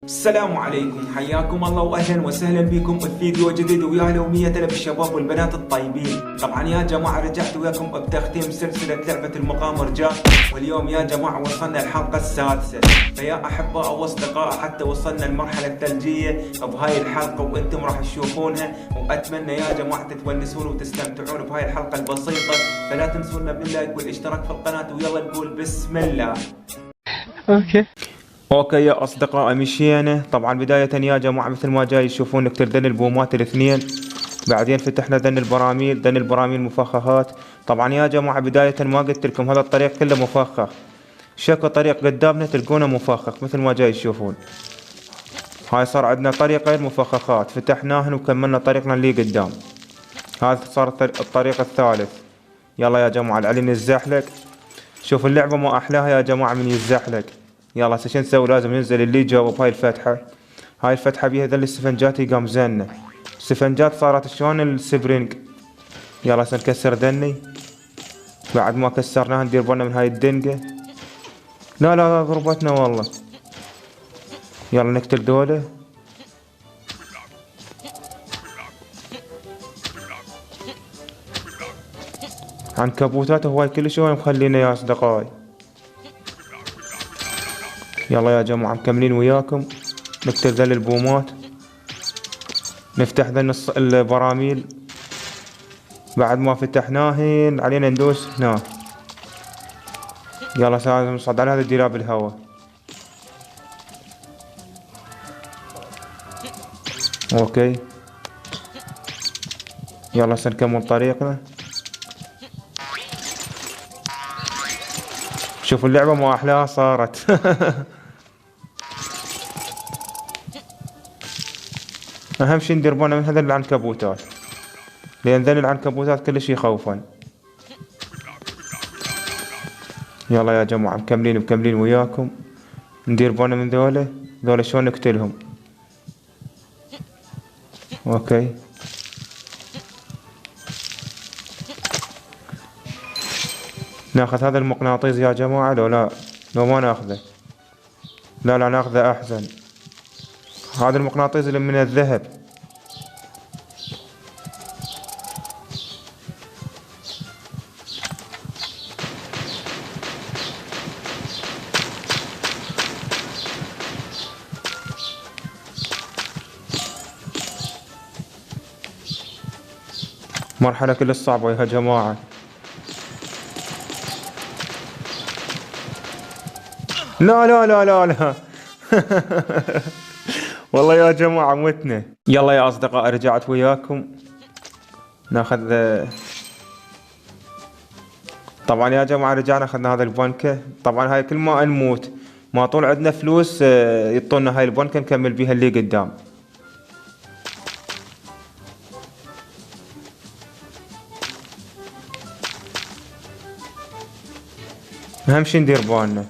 السلام عليكم، حياكم الله واهلا وسهلا بكم في فيديو جديد ويا هلا ومية هلا بالشباب والبنات الطيبين. طبعا يا جماعه رجعت وياكم بتختيم سلسله لعبه المغامر جاك، واليوم يا جماعه وصلنا الحلقه السادسه. فيا احباء واصدقاء حتى وصلنا المرحله الثلجيه بهاي الحلقه وانتم راح تشوفونها، واتمنى يا جماعه تتونسون وتستمتعون بهاي الحلقه البسيطه. فلا تنسونا باللايك والاشتراك في القناه ويلا نقول بسم الله. اوكي يا اصدقاء مشينا. طبعا بداية يا جماعة مثل ما جاي تشوفون نكتر ذن البومات الاثنين، بعدين فتحنا ذن البراميل مفخخات. طبعا يا جماعة بداية ما قلت لكم هذا الطريق كله مفخخ، شكل طريق قدامنا تلقونه مفخخ مثل ما جاي تشوفون. هاي صار عندنا طريقين مفخخات فتحناهن وكملنا طريقنا اللي قدام. هذا صار الطريق الثالث. يلا يا جماعة العلي نتزحلق. شوف اللعبة ما احلاها يا جماعة من يتزحلق. يلا هسه شو نسوي؟ لازم ننزل اللي جاوب هاي الفتحة. هاي الفتحة بيها ذل السفنجات يقام زنة. السفنجات صارت شلون السبرينج. يلا هسه نكسر ذني. بعد ما كسرناها ندير بالنا من هاي الدنقة. لا ضربتنا والله. يلا نقتل دولة. عنكبوتات هواي كلش هواي مخلينا يا اصدقائي. يلا يا جماعة مكملين وياكم. نقتل ذل البومات، نفتح ذن البراميل. بعد ما فتحناهن علينا ندوس هنا. يلا لازم نصعد على هذا الدراب الهواء. اوكي يلا هسه نكمل طريقنا. شوفوا اللعبة ما احلاها صارت. اهم شي ندير بالنا من هذول العنكبوتات، لان ذول العنكبوتات كلش يخوفن. يلا يا جماعة مكملين وياكم. ندير بالنا من ذولا شلون نقتلهم. اوكي ناخذ هذا المقناطيس يا جماعة لو ما ناخذه. لا ناخذه احسن. هذا المقناطيس اللي من الذهب. مرحلة كلش صعبة يا جماعة. لا. والله يا جماعة متنا. يلا يا أصدقاء رجعت وياكم. ناخذ طبعا يا جماعة رجعنا أخذنا هذا البنكة. طبعا هاي كل ما نموت ما طول عندنا فلوس يعطونا هاي البنكة نكمل بيها اللي قدام. أهم شي ندير بالنا.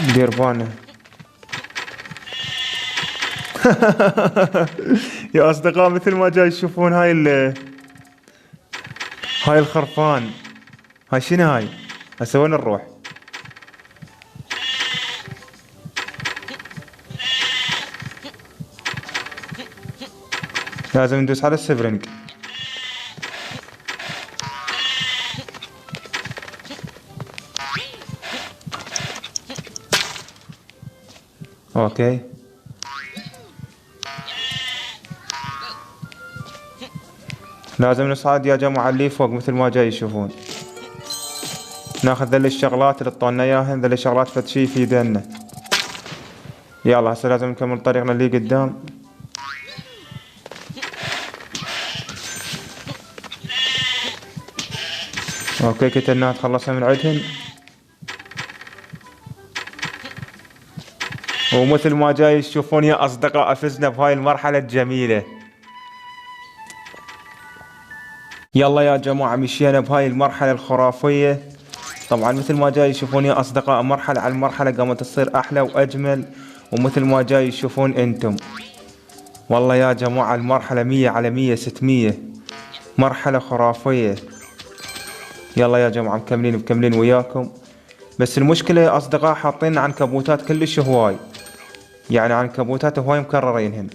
ندير بالنا. يا اصدقاء مثل ما جاي تشوفون هاي الخرفان. هاي شنو هاي؟ هسه وين نروح؟ لازم ندوس على السبرنج. اوكي لازم نصعد يا جماعة اللي فوق مثل ما جاي يشوفون. ناخذ ذل الشغلات اللي طولنا اياهن، ذل الشغلات فد شي يفيدنا. يلا هسه لازم نكمل طريقنا اللي قدام. اوكي قتلناها تخلصنا من عندهن. ومثل ما جاي تشوفون يا اصدقاء فزنا بهاي المرحلة الجميلة. يلا يا جماعة مشينا بهاي المرحلة الخرافية. طبعا مثل ما جاي تشوفون يا اصدقاء مرحلة على المرحلة قامت تصير احلى واجمل، ومثل ما جاي تشوفون انتم. والله يا جماعة المرحلة 100 على 100 600. مرحلة خرافية. يلا يا جماعة مكملين وياكم. بس المشكلة يا اصدقاء حاطين عنكبوتات كلش هواي، يعني عنكبوتات هواي مكررين هن.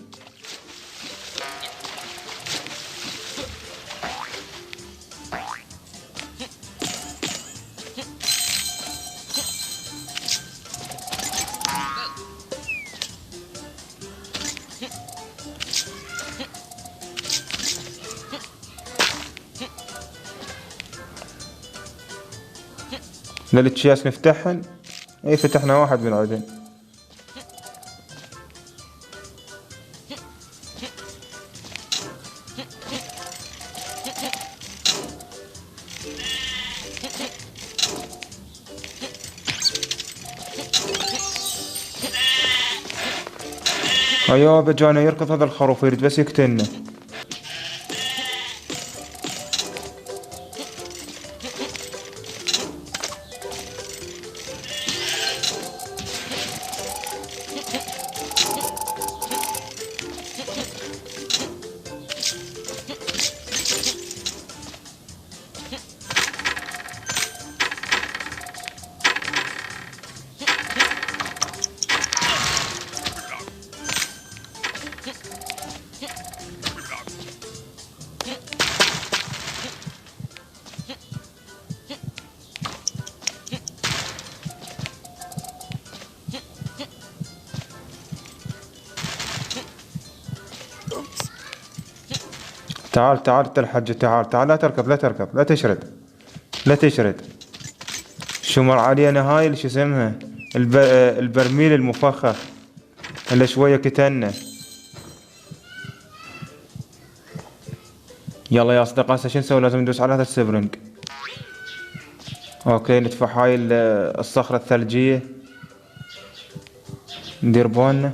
للتشياس نفتحهن. اي فتحنا واحد من عندن. ايوه بجانا يركض هذا الخروف يريد بس يقتلنا. تعال انت الحج، تعال لا تركض لا تشرد. شو مر علينا هاي اللي شو اسمها البرميل المفخخ اللي شوية كتلنا. يلا يا اصدقاء هسه شو نسوي؟ لازم ندوس على هذا السبرنج. اوكي ندفع هاي الصخرة الثلجية، ندير بالنا.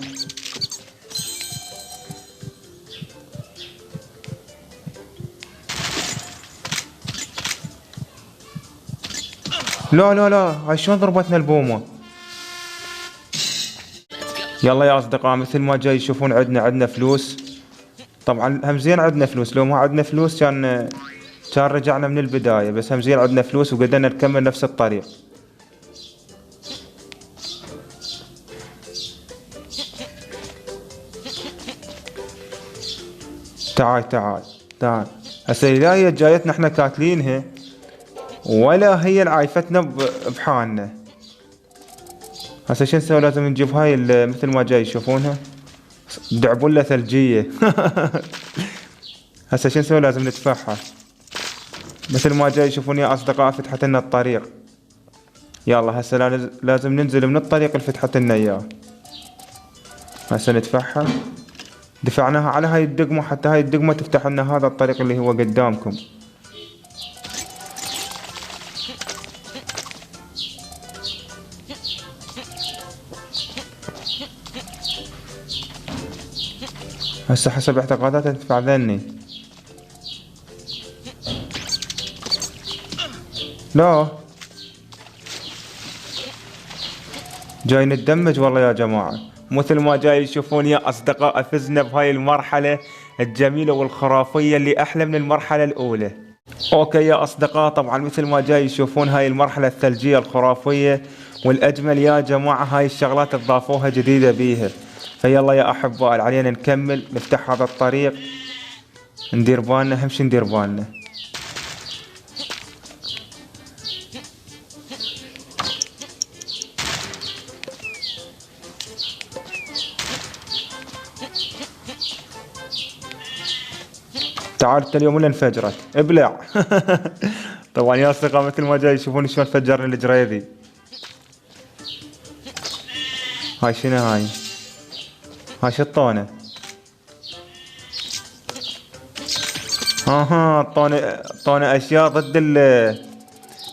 لا هاي شلون ضربتنا البومة. يلا يا اصدقاء مثل ما جاي يشوفون عندنا فلوس. طبعا هم زين عندنا فلوس، لو ما عندنا فلوس كان رجعنا من البداية، بس هم زين عندنا فلوس وقدرنا نكمل نفس الطريق. تعال هسه اذا هي جايتنا احنا كاتلينها ولا هي عايفتنا بحالنا. هسه شو نسوي؟ لازم نجيب هاي مثل ما جاي يشوفونها دعبولة ثلجية. هسه شو نسوي؟ لازم ندفعها مثل ما جاي يشوفون يا اصدقاء. فتحت لنا الطريق. يلا هسه لازم ننزل من الطريق اللي فتحت لنا اياه. هسه ندفعها. دفعناها على هاي الدقمة حتى هاي الدقمة تفتح لنا هذا الطريق اللي هو قدامكم. هسه حسب اعتقاداتي تدفع ذني. لا جاي نتدمج والله يا جماعة. مثل ما جاي يشوفون يا أصدقاء فزنا بهاي المرحلة الجميلة والخرافية اللي أحلى من المرحلة الأولى. أوكي يا أصدقاء طبعا مثل ما جاي يشوفون هاي المرحلة الثلجية الخرافية والأجمل يا جماعة. هاي الشغلات تضافوها جديدة بيها. فيلا يا أحباء علينا نكمل نفتح هذا الطريق. ندير بالنا همشي ندير بالنا. تعال انت اليوم ولا انفجرت ابلع. طبعا يا اصدقاء مثل ما جاي يشوفون شلون فجرنا الجريدي. هاي شنو هاي شطونة. طونة اشياء ضد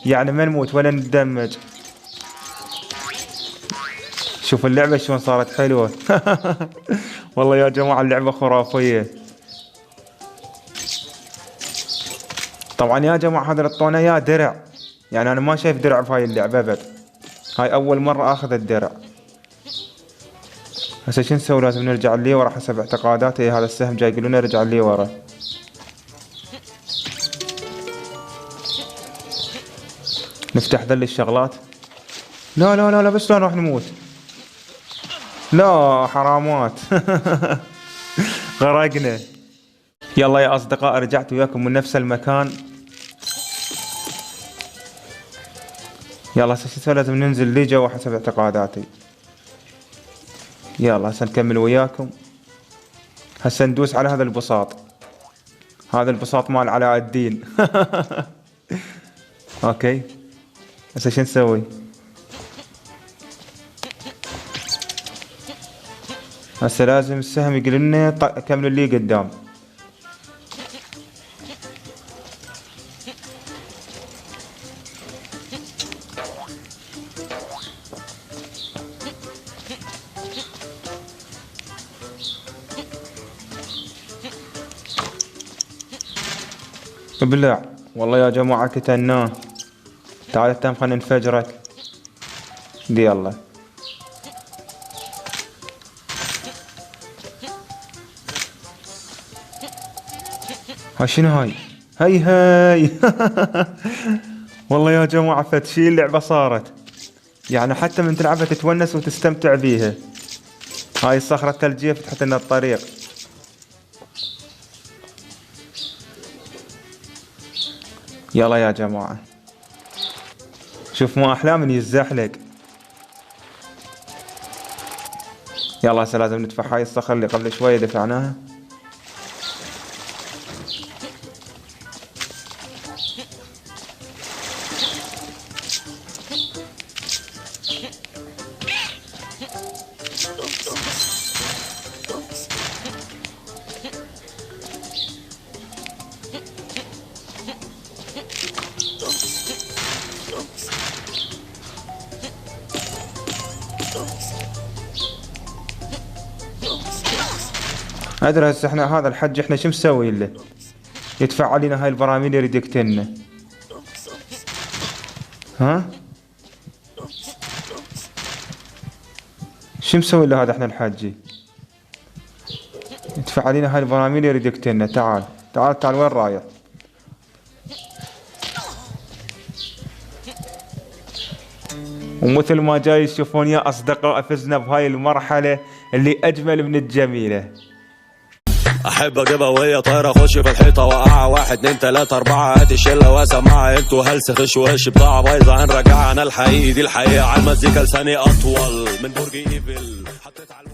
يعني ما نموت ولا ندمج. شوف اللعبة شلون صارت حلوة. والله يا جماعة اللعبة خرافية. طبعا يا جماعة هذا الطونة يا درع، يعني انا ما شايف درع بهاي اللعبة ابد. هاي اول مرة اخذ الدرع. هسه شو نسوي؟ لازم نرجع لي ورا حسب اعتقاداتي. هذا السهم جاي يقولون ارجع لي ورا. نفتح ذل الشغلات. لا لا لا لا، بس لا نروح نموت. لا حرامات. غرقنا. يلا يا اصدقاء، رجعت وياكم من نفس المكان. يلا هسه لازم ننزل لي جوا حسب اعتقاداتي. يلا هسه نكمل وياكم. هسه ندوس على هذا البساط. هذا البساط مال علاء الدين. اوكي هسه شو نسوي؟ هسه لازم السهم يقول لنا كملوا اللي قدام. ابلع والله يا جماعة كتناه. تعال التام خلنا نفجرك. دي يلا. ها شنو هاي؟ هاي. والله يا جماعة فتشي اللعبة صارت، يعني حتى من تلعبها تتونس وتستمتع بيها. هاي الصخرة الثلجية فتحت لنا الطريق. يلا يا جماعة، شوف ما أحلى من يتزحلق. يلا هسه لازم ندفع هاي الصخرة اللي قبل شوية دفعناها. ادري هسه احنا هذا الحج احنا شو مسوي له؟ يدفع علينا هاي البراميل يريد يقتلنا. ها؟ شو مسوي له هذا احنا الحجي؟ يدفع علينا هاي البراميل يريد يقتلنا. تعال تعال تعال، وين رايح؟ ومثل ما جاي تشوفون يا اصدقاء، فزنا بهاي المرحلة اللي اجمل من الجميلة. احب اجيبها وهي طايره، اخش في الحيطه وقعها 1 2 3 4 هات الشله واسمعها انتوا هلس خش وش بضاعه بايظه هنرجعها. انا الحقيقي دي الحقيقه على المزيكا لساني اطول من برج ايفل حطيت على